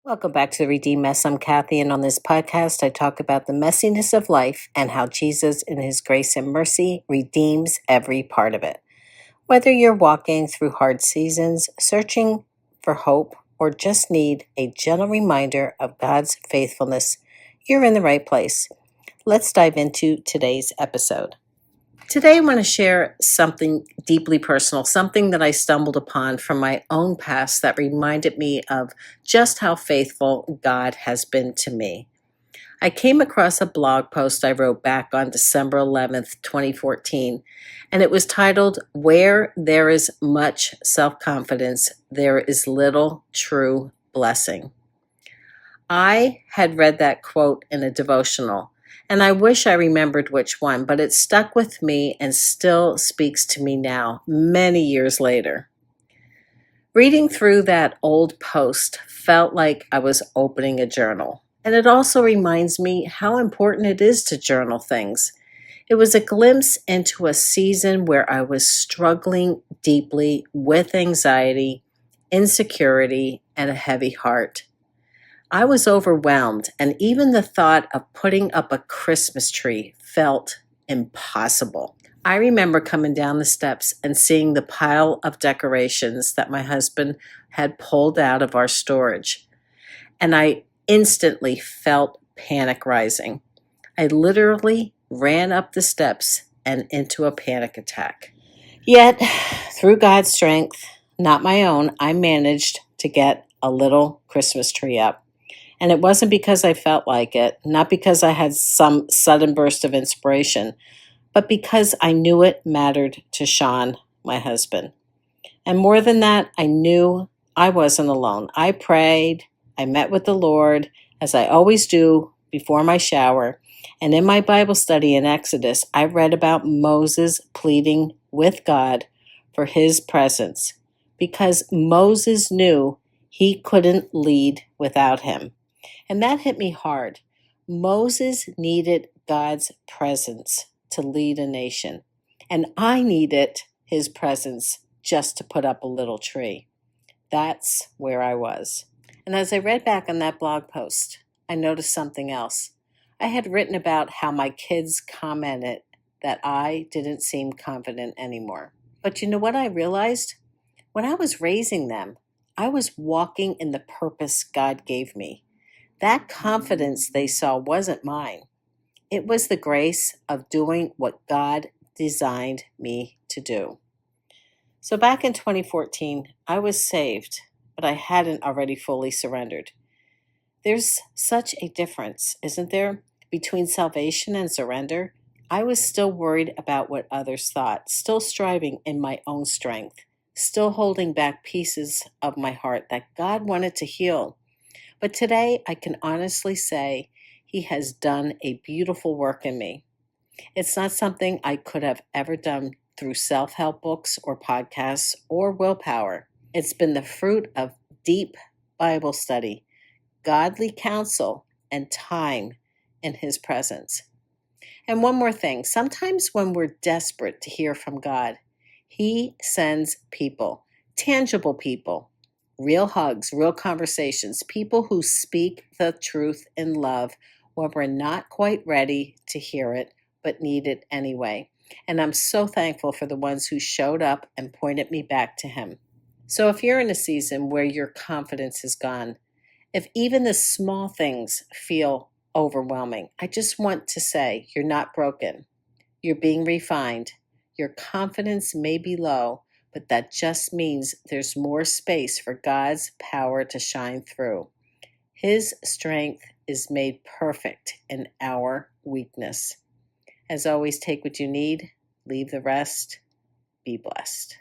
Welcome back to the Redeemed Mess. I'm Kathy, and on this podcast, I talk about the messiness of life and how Jesus, in his grace and mercy, redeems every part of it. Whether you're walking through hard seasons, searching for hope, or just need a gentle reminder of God's faithfulness, you're in the right place. Let's dive into today's episode. Today, I want to share something deeply personal, something that I stumbled upon from my own past that reminded me of just how faithful God has been to me. I came across a blog post I wrote back on December 11th, 2014, and it was titled, "Where There Is Much Self-Confidence, There Is Little True Blessing." I had read that quote in a devotional, and I wish I remembered which one, but it stuck with me and still speaks to me now, many years later. Reading through that old post felt like I was opening a journal, and it also reminds me how important it is to journal things. It was a glimpse into a season where I was struggling deeply with anxiety, insecurity, and a heavy heart. I was overwhelmed, and even the thought of putting up a Christmas tree felt impossible. I remember coming down the steps and seeing the pile of decorations that my husband had pulled out of our storage, and I instantly felt panic rising. I literally ran up the steps and into a panic attack. Yet, through God's strength, not my own, I managed to get a little Christmas tree up. And it wasn't because I felt like it, not because I had some sudden burst of inspiration, but because I knew it mattered to Sean, my husband. And more than that, I knew I wasn't alone. I prayed, I met with the Lord, as I always do before my shower. And in my Bible study in Exodus, I read about Moses pleading with God for his presence because Moses knew he couldn't lead without him. And that hit me hard. Moses needed God's presence to lead a nation, and I needed his presence just to put up a little tree. That's where I was. And as I read back on that blog post, I noticed something else. I had written about how my kids commented that I didn't seem confident anymore. But you know what I realized? When I was raising them, I was walking in the purpose God gave me. That confidence they saw wasn't mine. It was the grace of doing what God designed me to do. So back in 2014, I was saved, but I hadn't already fully surrendered. There's such a difference, isn't there, between salvation and surrender? I was still worried about what others thought, still striving in my own strength, still holding back pieces of my heart that God wanted to heal. But today, I can honestly say he has done a beautiful work in me. It's not something I could have ever done through self-help books or podcasts or willpower. It's been the fruit of deep Bible study, godly counsel, and time in his presence. And one more thing, sometimes when we're desperate to hear from God, he sends people, tangible people, real hugs, real conversations, people who speak the truth in love when we're not quite ready to hear it, but need it anyway. And I'm so thankful for the ones who showed up and pointed me back to him. So if you're in a season where your confidence is gone, if even the small things feel overwhelming, I just want to say you're not broken. You're being refined. Your confidence may be low, but that just means there's more space for God's power to shine through. His strength is made perfect in our weakness. As always, take what you need, leave the rest. Be blessed.